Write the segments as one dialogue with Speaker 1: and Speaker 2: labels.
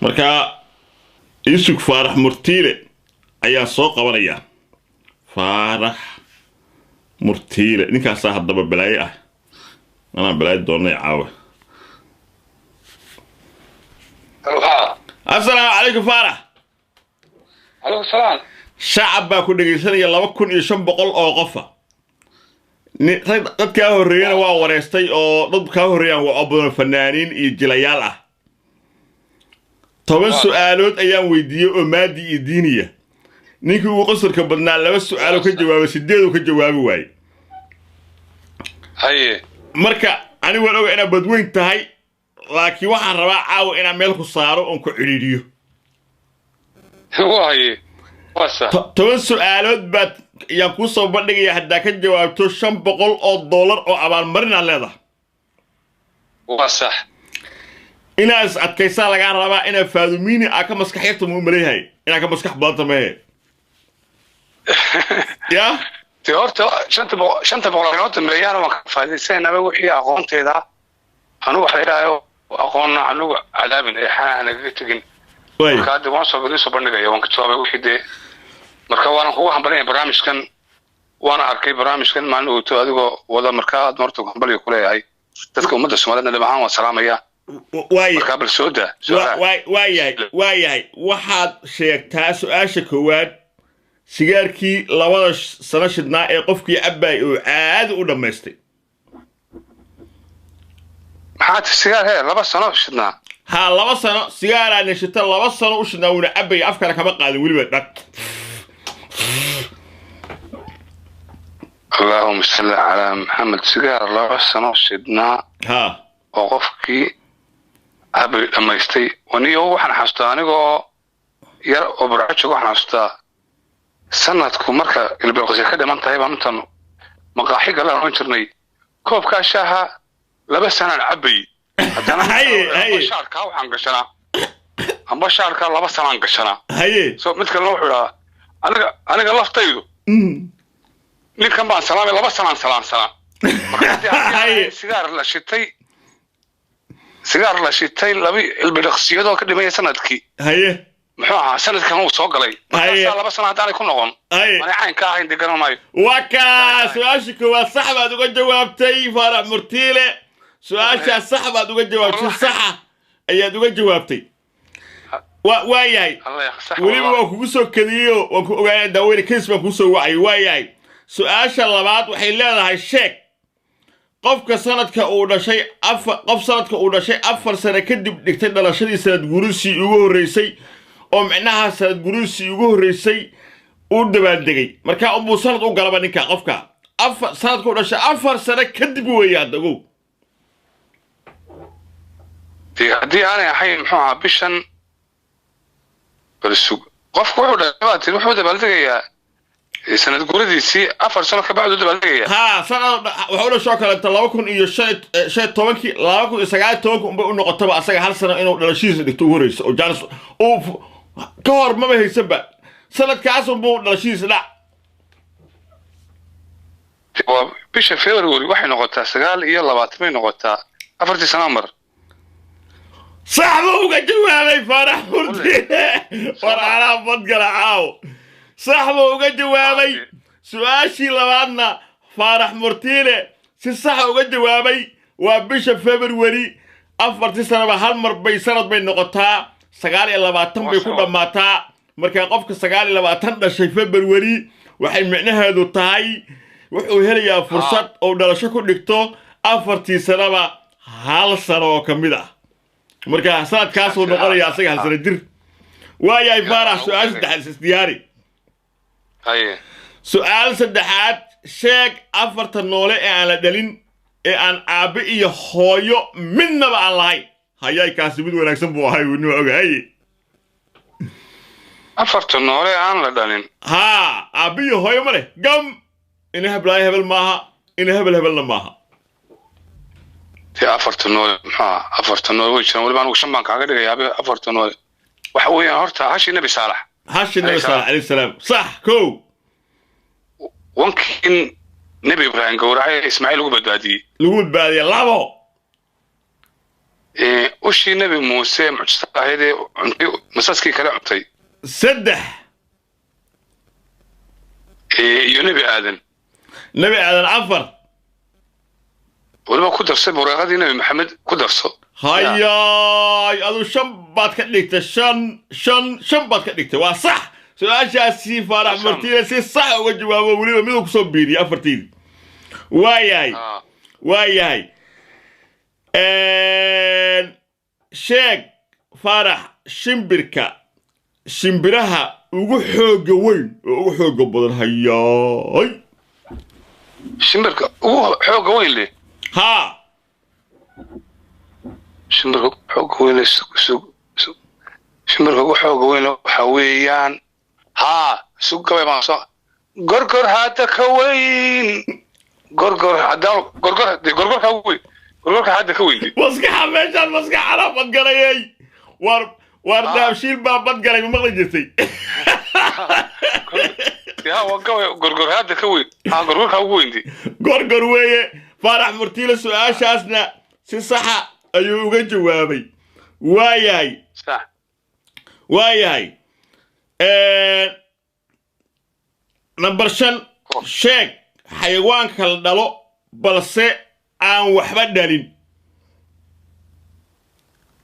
Speaker 1: marka isug faarax murtiile ayaa soo qabanaya faarax murtiile ninkaas haddaba balaaye ah أنا بلاد دوني عاوة السلام عليكم فارح
Speaker 2: عليكم السلام
Speaker 1: شعب باكو دغيسان يا 2500 oo qof dad ka horeeyana waa wareystay oo dad ka horeeyaan waa aboodan fanaaniin iyo jilayaal ah 10 su'aalood ayaan weydiiyay oo maadi iyo diiniya ninkii uu qasarka badnaa 2 su'aalo ka jawaabay 8 ka jawaabi waayay
Speaker 2: haye
Speaker 1: marka ani waan ogaa inaad badweyn tahay laakiin waxaan rabaa caawa inaan meel ku saaro oo ku ciriiriyo
Speaker 2: waaye wasa
Speaker 1: 10 su'aalood baad yaan ku soo bandhigaya hadda ka jawaabto $500 oo abaalmarin aan leedahay
Speaker 2: wasa
Speaker 1: inaas adkaysa laga rabaa ina faadumiini aa ka maskaxyarta mu maleeyahay ina ka maskax badan ma ya
Speaker 2: horta shanta boqolkiiba milyan oo ka faa'iideysanaa wixii aqoonteeda anu wax leeyahay aqoon anu cadaabin ee xanaanaga tagin marka hadda waan soo bandhigaya waan ka jawaabay wixii de marka waan kugu hambalay barnaamijkan waan arkay barnaamijkan maalin uu to adigoo wada marka aad marto hambalay ku leeyahay dadka ummadda Soomaaliyeed dhamaan waan salaamaya marka bal sooda
Speaker 1: waayahay waxaad sheegtaa su'aasha koowaad sigaarkii labada sano shidnaa ee qofkii abay oo aad u dhameystay
Speaker 2: maxaad sigaar hee 2 sano shidnaa
Speaker 1: ha 2 sano sigaara nishita 2 sano u shidnaa una abay afkana kama qaadin waliba dhaq
Speaker 2: اللهم صل على محمد سيجار الله سنة شدنا
Speaker 1: ها
Speaker 2: وقفكي أبي لما يستي وني هو إحنا حستا نيجو ير أبرعتش هو إحنا حستا سنة تكون مركا اللي بيقصي كده من طيبة من تنو مقاحي قال أنا وينشرني كوب كاشها لبس أنا العبي
Speaker 1: هاي
Speaker 2: شعر كاو عنقشنا هم بشعر كاو لبس أنا عنقشنا
Speaker 1: هاي
Speaker 2: سو مثل نروح ولا أنا قال طيبه ninkan baan salaamay 2 sano salaam sigaar la shitay labi ilbidaqsiyadoo ka dhimay sanadkii
Speaker 1: haye
Speaker 2: muxuu ahaa sanadkan uu soo galay 2 sano hadaan ku noqon ma aan ka ahayn degan maayo
Speaker 1: waka su'aashku waa sax baad uga jawaabtay faarax murtiile su'aasha sax baad uga jawaabtay sax ayaad uga jawaabtay waayahay waliba waa kugu soo kadiyo waan ku ogaanay daawada kiis baan ku soo wacay waayahay su'aasha labaad waxay leedahay sheeg qofka sanadka uu dhashay afar sano kadib dhigtay dhalashadii sanad guurisi ugu horeysay oo macnaha sanad guurisi ugu horeysay uu dabaaldegay marka uu sanad u galaba ninka qofka sanadka uu dhashay 4 sano kadib weeyaa dago
Speaker 2: hadii aanay ahayn muxuu ahaa bishan balsug qofku wuxuu dabaaldegayaa سنة جوردي سي أفر سنة كبعد دبلجية
Speaker 1: ها سنة وحول شوكة أنت لو كن يشيء تومكي لو كن سجاد تومك بقول قطبة أسجع هل سنة إنه دلشيز اللي توريس أو جالس أو كار ما به سبب سنة كاسم بقول دلشيز لا
Speaker 2: بيش فيوري واحد نقطة سجال يلا باتمين نقطة أفرتي سنة مر
Speaker 1: صاحبه وجوابي فرح فرح على فضل عاو صاحبه uga jawaabay su'aashii labaadna faarax murtiile si sax uga jawaabay waa bisha February 4 sano hal mar bay sanad bay noqotaa 29 bay ku dhamaataa marka qofka 29 dhashay February waxay macnaheedu tahay wuxuu helayaa fursad oo dhalasho ku dhigto 4 sanaba hal sano oo kamid ah marka sanadkaas uu noqonayaa asaga hal sano jir waayay faarax su'aasha dhaxal diyaari
Speaker 2: هاي
Speaker 1: سؤال سدحات شيك أفرت النولة على دلين أن أبي يخويو من نبع الله هاي كاسبين ولا يسمو هاي ونوع هاي
Speaker 2: أفرت النولة على دلين
Speaker 1: ها أبي يخويو ماله قم إنها بلاي هبل ماها إنها هبل ماها
Speaker 2: في أفرت النولة ها أفرت النولة وش أنا ولا وش ما كان قاعد يا أبي أفرت النولة وحوي هرتا هاشي النبي صالح
Speaker 1: هاشي النبي صالح عليه السلام صح كو
Speaker 2: ممكن نبي إبراهيم قورعي إسماعيل لو بدادي
Speaker 1: لابو
Speaker 2: وشي نبي موسى معجزة هذه مساسكي كلا عطي
Speaker 1: سدح
Speaker 2: نبي آدم
Speaker 1: نبي آدم عفر
Speaker 2: ولما كدر سب ورغدي نبي محمد كدر صو
Speaker 1: هيا أدو شنبات كديكتا شنبات كديكتا وصح سؤال شاسي فارح مرتينا سي صح وجوابه وليبا ميدو كسوبيني أفرتيني واياي sheeg faarax shimbiraha ugu xooga weyn oo ugu xooga badan hayaay
Speaker 2: shimbirka ugu xooga weyn leh
Speaker 1: haa
Speaker 2: shimbirka xooga weyn shimbirka ugu xooga weyn waxa weeyaan haa sugabay ma soo gorgor hada ka weyn gorgor hada gorgorka weyn gorgorka hada ka weyn
Speaker 1: maskaxa meeshaan maskaxana badgalayay war daabshiil baa badgalay ma maqli jirtay
Speaker 2: yaa waqooy gorgor hada ka weyn gorgorka weyn
Speaker 1: gorgor weeye faarax murtiile su'aashaasna si sax ayuu uga jawaabay waayahay number 5 sheeg xayawaanka la dhalo balse aan waxba dhalin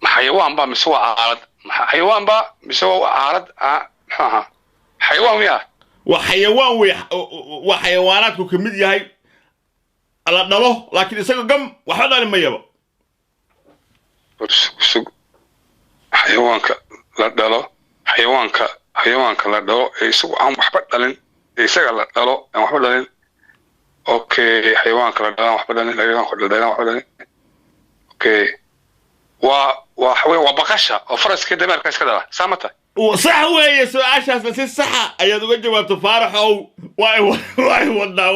Speaker 2: حيوان با مسوا عارض حيوان با مسوا عارض حيوان يا
Speaker 1: وحيوان وحيوانات كميد ياهي على دلو لكن اسقو قم وحدا ما يبا
Speaker 2: حيوانك لا دلو حيوانك لا دلو اسقو عم وحبا دلين اسقو لا دلو عم وحبا دلين اوكي حيوانك لا دلو وحبا دلين لا وحبا دلين اوكي وبقشة وفرس كده مركز كده سامته
Speaker 1: صح ويا سؤال شاف بس الصحة أيضا وجه جوابت فارح أو واي وضع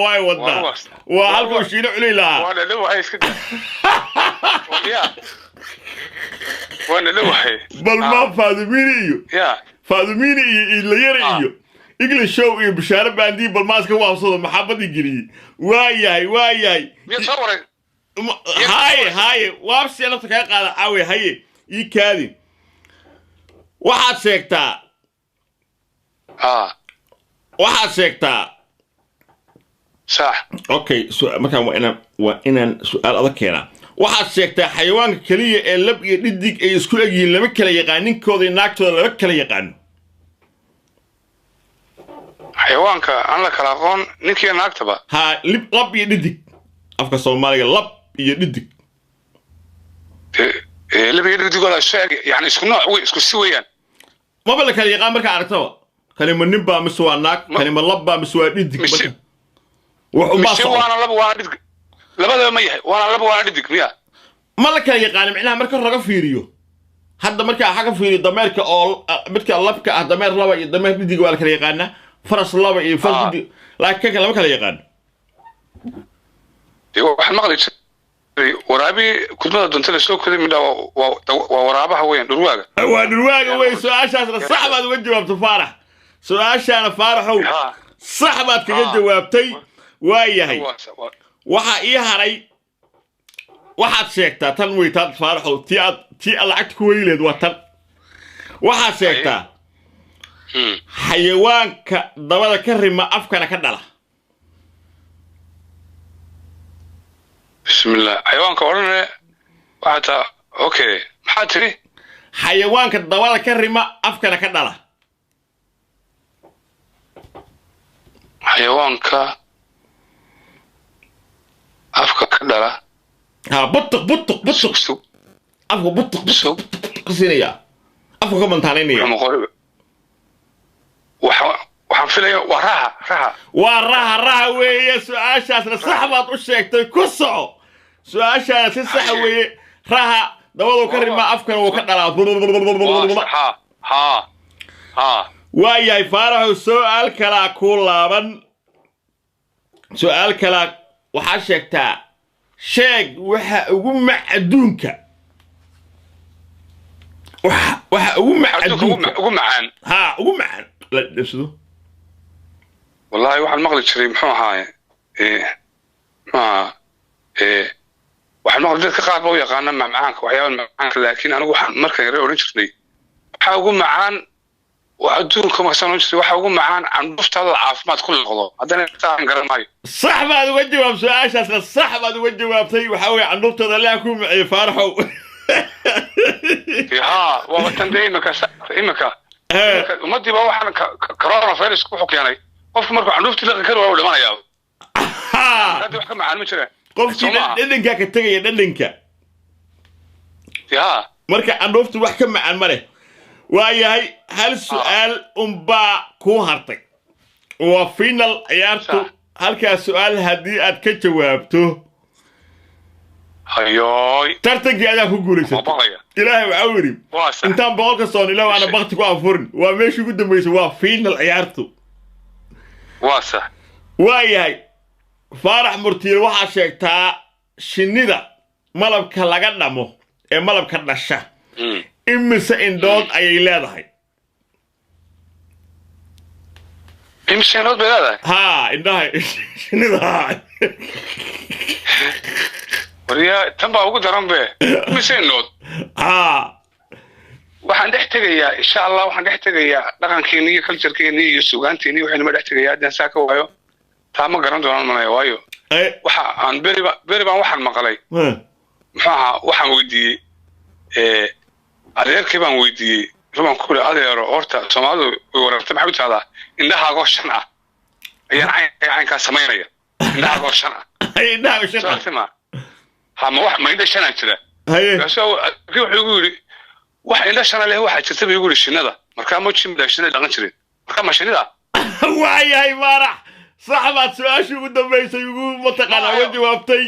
Speaker 1: وهلكم شيلوا عليلا
Speaker 2: وأنا لو هاي كده وأنا لو هاي
Speaker 1: بل ما فاضميني فاضميني اللي يريو يقول شو بشارة باندي بل ماسك واصل محبة يجري واي
Speaker 2: بيتصور
Speaker 1: هاي وابسي أنا تكاي قاعد عاوي هاي يكادي waxaad sheegtaa waxaad sheegtaa
Speaker 2: sax
Speaker 1: okay markaan waa inaan su'aal adag keenaa waxaad sheegtaa xayawaanka kaliya ee lab iyo dhidig ay isku egyihiin lama kala yaqaan ninkooda iyo naagtooda lama kala yaqaan
Speaker 2: xayawaanka aan la kala aqoon ninkiiyo naagtaba
Speaker 1: haa lab iyo dhidig afka soomaaliga lab iyo dhidig
Speaker 2: lab iyo dhidig wala sheeg yani isku nooc way isku si weeyaan
Speaker 1: ما بالك اللي يقام مركا عرفتها كلمة نبا مسوا ناك كلمة لبا مسوا ديدك مركا
Speaker 2: وحبا وانا لب وانا ديدك لبدا ما يحي وانا لب وانا ديدك ميا
Speaker 1: مالك اللي يقال معناها مركا رقا فيريو هذا مركا حاجة فيريو دميرك أول مركا لبكا دمير لبا دمير ديدك ولا كلا يقالنا فرس لبا فرس ديدك لكن كلامك اللي يقال
Speaker 2: واحد مغلي ورابي كنت ما دونت لسوق كذا من ورابها وين درواقه
Speaker 1: وين سؤال شاطر صح بعد وجوابت فارح سؤال شان فارحو صح بعد جوابتي وايهي waxa ii haray waxaad sheegtaa tan weytaad faaraxo tii lacagta ku weyleed waa tan waxaad sheegtaa xayawaanka dabada ka rima afkana ka dhala
Speaker 2: بسم الله حيوانك ورنا واحد اوكي محاتري
Speaker 1: حيوانك الضوالة كرمة افكنا كدلا
Speaker 2: حيوانك افكا كدلا
Speaker 1: ها بطق افكا بطق قصينيا افكا كمان تانينيا waxaan filayaa waraha weeye su'aashaasna sax baad u sheegtay ku soco su'aashaana si sax weeye raha dabadu ka rima afkan uu ka dhalaa waayahay faaraxu su'aal kala ku laaban su'aal kala waxaa sheegtaa sheeg waxa ugu macduunka waxa ugu macaan ugu macaan la dhibsado
Speaker 2: والله واحد مغلق شري محوها waxaan maqlay dadka qaar baa u yaqaana macmacaanka waxyaabaha macmacaanka laakiin anigu waxaan markaan yare oran jirnay waxaa ugu macaan waa adduunka markaan oran jirnay waxaa ugu macaan candhuftaada caafimaad ku noqdo haddana taan garan maayo
Speaker 1: صح بعد وجه سؤال صح بعد وجه وابتي وحاول عندك تطلع كم فرحوا
Speaker 2: ها وقتن دي إمك ومدي بقى وحنا كورونا فيروس كوحو كياني قف مركو عندك تلقى كده ولا ما يا هذا وحكم عن مشره
Speaker 1: قف دلنكا كتجي دلنكا
Speaker 2: ها
Speaker 1: مركا عندك وحكم عن مره وياي هل سؤال أمبا كوهرتي وفينال عيارتو halka su'aal hadii aad ka jawaabto
Speaker 2: hayoy
Speaker 1: tartanki ayaa ku guuleysatay ilaahay waxa uu yiri intaan boqolka soo ilaa ana baqti ku afurin waa meeshii ugu dambeysay waa final ciyaartu
Speaker 2: waasa
Speaker 1: waayahay faarax murtiil waxa sheegtaa shinnida malabka laga dhamo ee malabka dhasha imise indood ayay leedahay
Speaker 2: imshanood beelada
Speaker 1: ها indhaha shinida
Speaker 2: wariya tamba ugu daran be imshanood waxaan dhex tagayaa insha Allah waxaan dhex tagayaa dhaqankeena iyo culture-keena iyo suugaanteena iyo waxaan ma dhex tagayaa haddaan saaka waayo taama garan doonaan ma waayo waxa aan beri baan waxaan maqlay maxaa waxaan weydiiyey adeerkii baan weydiiyey ruban ku adeero horta Soomaalidu way warartay maxay u tahdaa indhaha gooshan ah ayaan caynka sameynaya indhaha gooshan ah
Speaker 1: indhaha gooshan
Speaker 2: ah ma wax ma indha shan jira kaasoo wuxuu ugu yiri wax indha shan leh waxa jirta bay ugu yiri shinnada marka ma jim daashana dhaqan jiray marka ma shinnida
Speaker 1: waayahay marax صاحبات سؤاشي ugu dambeysay ugu mataqaan uga jawaabtay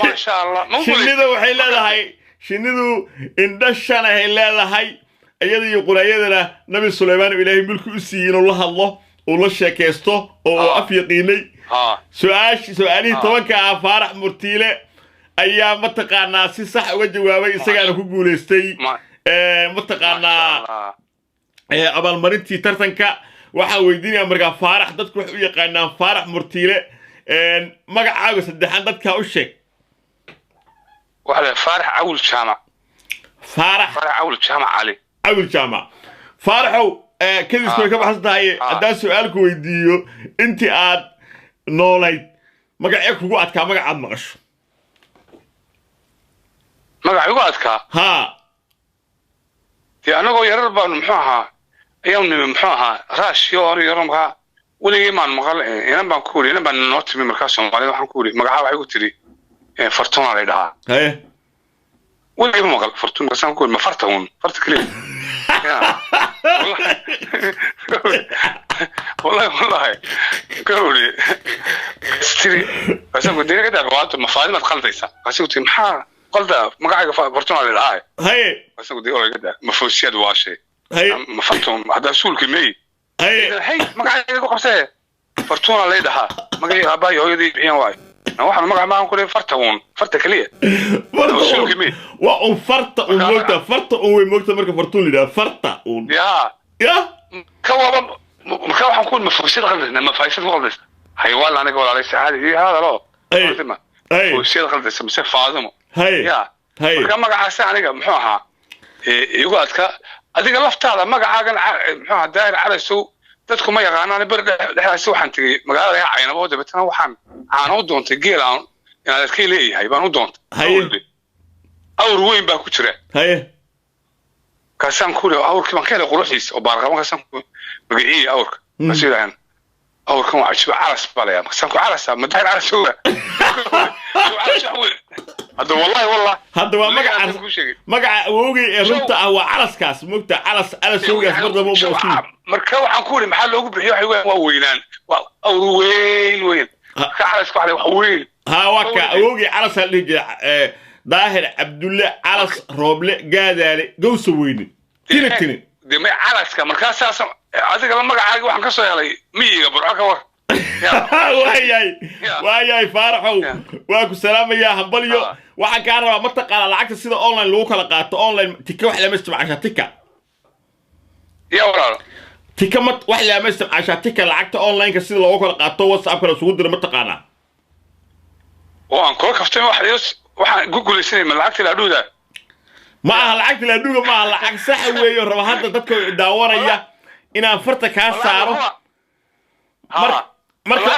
Speaker 2: ma sha Allah
Speaker 1: shinnida waxay leedahay shinnidu indha shan ay leedahay iyada iyo quraayadana nabi Suleymaan ilaahay mulku u siiyay inuu la hadlo oo la sheekaysto oo af yaqiinay su'aalihi tobanka faarax murtiile ayaa mataqaanaa si sax uga jawaabay isagana ku guuleystay mataqaanaa abaalmarintii tartanka waxa weydiinaya markaa faarax dadku wax u yaqaanaan faarax murtiile magacaaga saddexan dadka u sheeg
Speaker 2: waxa faarax awul jaamac
Speaker 1: faarax
Speaker 2: awul jaamac ali
Speaker 1: awul jaamac faaraxow kadib soo ka baxsaday haddaan su'aalku weydiiyo intii aad noolayd magacee kugu adkaa magacaad maqasho
Speaker 2: magaca ugu adkaa
Speaker 1: ha
Speaker 2: anagoo yarar baan muxuu ahaa ayaan muxuu ahaa raashiyo oo yaranka weligii maan maqal inaan baan ku wari inaan baan noo timi markaas Soomaaliya waxaan ku wari magaca waxay ku tiri fartuna la dhahaa weligii ma maqal fartuna kasaan ku ma fartun farta kaliya والله كوري استري بس أنا قلت لك ده قوات مفاهيم ما تخلطيسها بس قلت محا قلت ما قاعد فرتون على العاي
Speaker 1: هاي
Speaker 2: بس قلت له كده ما فيش شيء دواشي
Speaker 1: هاي
Speaker 2: ما فرتون هذا سول كمي
Speaker 1: هاي
Speaker 2: ما قاعد يقول قصة فرتون على ده ما قاعد أباي هو يدي بيان واي واحد ما قاعد معهم كل فرتون فرتة كلية سول كمي
Speaker 1: وفرت وموت وموت مركب فرتون ده فرت يا
Speaker 2: كوابا مكان حنكون مفروسين غلطنا مفايسين غلطنا حيوان أنا أقول عليه سعادة هذا لا مفروسين غلطنا مسك فاضمه يا مكان ما قاعد ساعة محوها يقول أتك أديك لفت هذا ما قاعد محوها داير على سوق تدخل ما يقع أنا برد لها سوق حنتي ما قاعد يا عين أبوه بتنا وحن أنا ودون تجيل أنا يعني تكيل إيه هاي بنودون أو روين باكوتشرة كاسان كوري أورك ما كان قروحيس أو بارغ ما كاسان بقيه أورك مسيران أورك ما عشبه عرس باليا كاسان كو عرس ما داير عرس هو هذا والله
Speaker 1: هذا هو مقع ووجي رنت أو عرس كاس مقطع عرس هو برضه مو موجود
Speaker 2: مركب عن كوري محل لو بحيو حيوان ووينان أو وين كعرس كحلي وين
Speaker 1: ها وكا ووجي عرس اللي ظاهر عبد الله عرس روبله قادالي قوس ويني تيني
Speaker 2: دي ما عرس كمركز اساس adiga la magacaaga waxaan ka soo helay miyiga burco ka war
Speaker 1: waayay faaraxow waa ku salaamaya hambalyo waxaan ka rabaa ma taqaan lacagta sida online lagu kala qaato online tika wax la isticmaasha tika
Speaker 2: ya walaal
Speaker 1: tika ma wax la isticmaasha tika lacagta online ka sida lagu kala qaato WhatsApp kala sugu diro ma taqaana
Speaker 2: وأنا كل كفتين واحد waxaan ku guulaysanay ma lacagta la dhuuda
Speaker 1: ma aha lacagta la dhuuga ma aha lacag sax weeyo raba hadda dadka daawanaya inaan farta ka saaro marka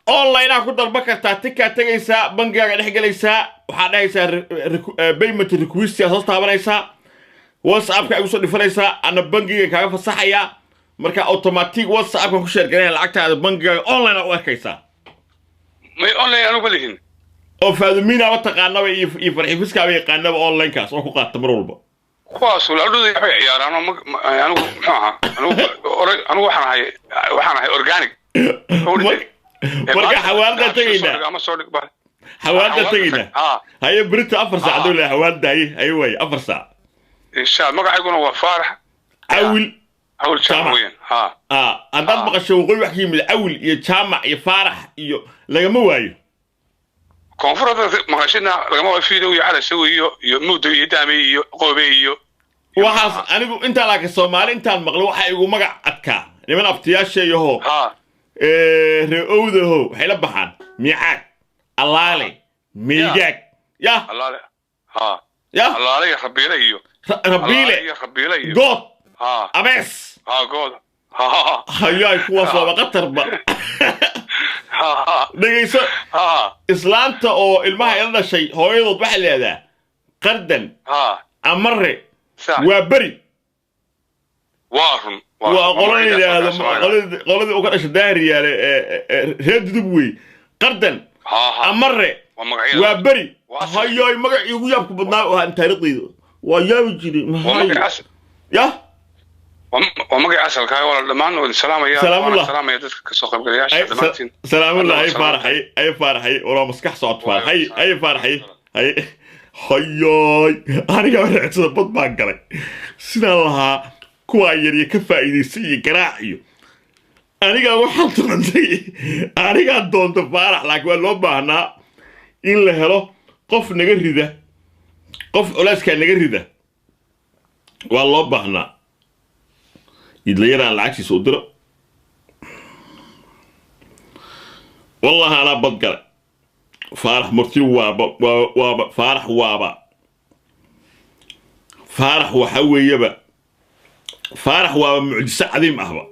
Speaker 1: online ku dalba kartaa tika tagaysa bangiga dhex galaysa waxa dhahaysa payment request soo taabanaysa WhatsApp ka ugu soo dhifanaysa ana bangiga kaaga fasaxaya marka automatic WhatsApp ku share gareyn lacagtaada bangiga online u arkaysa
Speaker 2: may online anu balihin
Speaker 1: oo faadimiina wata qaanaba iyo farxiiska ay qaanaba online kaas oo ku qaata mar walba
Speaker 2: kuwaas la dhuuday waxay ciyaaraan anu maxaa anu waxaan ahay organic
Speaker 1: marka xawaalada tagayna
Speaker 2: ama soo dhig baa
Speaker 1: xawaalada tagayna haye بريت 4 ساعه dole xawaalada ay way 4 saac
Speaker 2: insha magacayguna waa faarax awil jaamac
Speaker 1: andad maqasho waqooyi wax yimid awil iyo jaamac iyo faarax iyo lagama waayo
Speaker 2: koonfurada maqashina lagama waayo fiido iyo cala sawiyo iyo muudo iyo daamay iyo qoobe iyo
Speaker 1: waxaas anigu inta la ka Soomaali intaan maqlo waxa igu magac adka niman aftiyaasheeyo reewdaho waxay la baxaan miicaad allaale miigaag ya
Speaker 2: allaale
Speaker 1: ya
Speaker 2: allaale rabiile iyo rabiile
Speaker 1: god abees
Speaker 2: god
Speaker 1: hayaay kuwa soo qatarba dhageyso islaanta oo ilmaha ila dhashay hooyadood waxa leedahay qardan amare waa bari
Speaker 2: waarun
Speaker 1: qolada uga dhashay daariyaale reed dubwey qardan amare waa bari hayaay magac igu yaabku badnaa oo aan taariikhdeedu waa yaabi jiray ya
Speaker 2: ومجي عسل كاي ولا دمان والسلام يا سلام يا دتك كسو قبلياش دمانتين
Speaker 1: سلام الله اي فرحي ورا مسكح صوت فرحي اي فرحي هاي هياي انا قاعد صبط ما قلي سنا لها كوا يري كفايديسي قراعيو انا قاعد waxaan taqantay aniga doonto farax laakiin waa loo baahnaa in la helo qof naga rida qof culeyska naga rida waa loo baahnaa يدلينا العكس صدره والله أنا بقول فارح مرتي وابا فارح وابا فارح وحوي يبا فارح وابا معجزة عظيم أهبا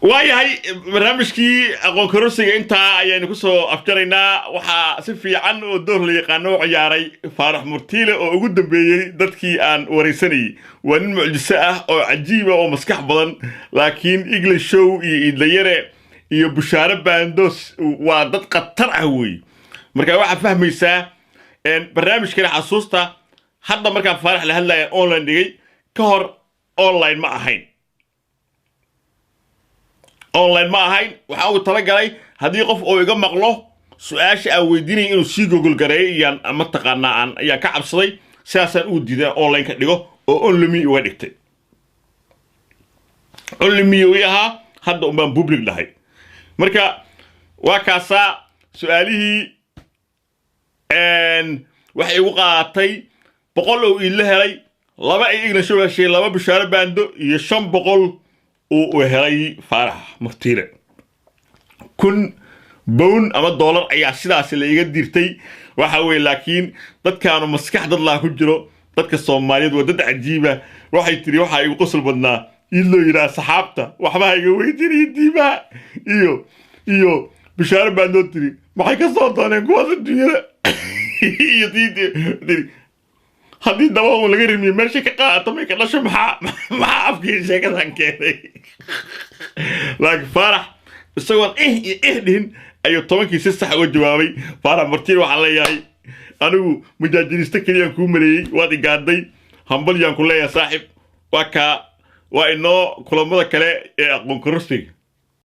Speaker 1: واي هاي برنامجكي أقول كروسي أنت يعني كسو أفكارنا وحا سفي عنه الدور اللي قانو عياري فارح مرتيلة أو قدام بيي دادكي آن وريساني وان معجزة أو عجيبة أو مسكح بضان لكن إقل شو يدليري بشارة باندوس وداد قطر أهوي مركا واحد فهميسا إن برنامج كنا حسوستا حتى مركا فارح لهلا أونلاين دي كهر أونلاين ما أهين online ma ahayn waxa uu tala galay hadii qof oo iga maqlo su'aasha aan weydiinay inuu si Google gareeyaan ama taqaanaa aan ayaa ka cabsaday sidaasaan uu diiday online ka dhigo oo online uga dhigtay online uu yahaa hadda umbaan public lahay marka waa kaasa su'aalihii waxay ugu qaatay 100 oo ila helay laba ay igna soo gashay laba bishaaro baando iyo 500 وهاي فرح مرتيلة كن بون أما دولار أي عشرة اللي يقدرتي وحوي لكن ضد كانوا مسكح ضد الله كجرو ضد كالصوماليات وضد عجيبة روح يتري روح يقصل بدنا يلو يرى صحابته وحما يقوي تري يديبا إيو بشار باندو تري ما حيك صوت أنا قوة الدنيا يدي هذه الدواء ولا غير مين ماشي كقاطع ما كلاش مع أفكار شيء كذا كذا لكن فرح الصور دهن أيوة طبعا كيس الصح والجوابي فرح مرتين وعلى ياي أنا مجاجين استكني أكون مري وادي قاعدي همبل يان كله يا صاحب وكا وإنه كل مرة كله أقوم كرستي